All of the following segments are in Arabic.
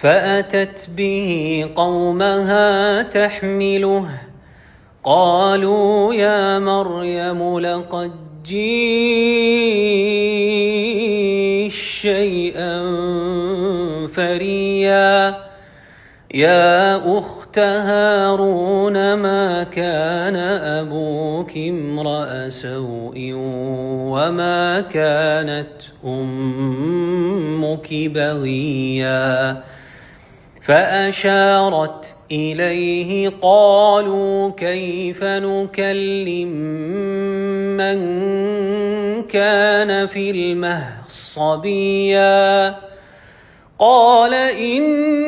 فأتت به قومها تحمله قالوا يا مريم لقد جئت شيئا فريا يا أخت هارون ما كان أبوك امرأ سوء وما كانت أمك بغيا فأشارت إليه قالوا كيف نكلم من كان في المهد صبيا قال إني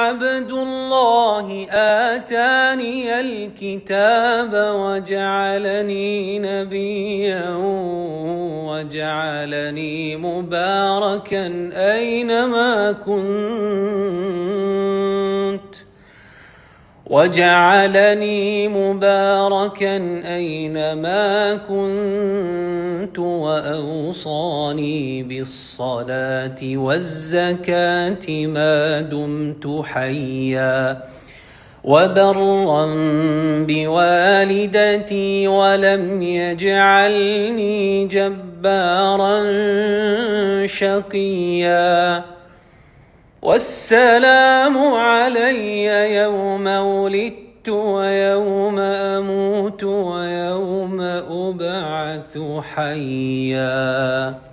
عبد الله آتاني الكتاب وجعلني نبيا وجعلني مباركا أينما كنت وأوصاني بالصلاة والزكاة ما دمت حيا وبرا بوالدتي ولم يجعلني جبارا شقيا والسلام علي يوم ولدت ويوم أموت ويوم أبعث حيا.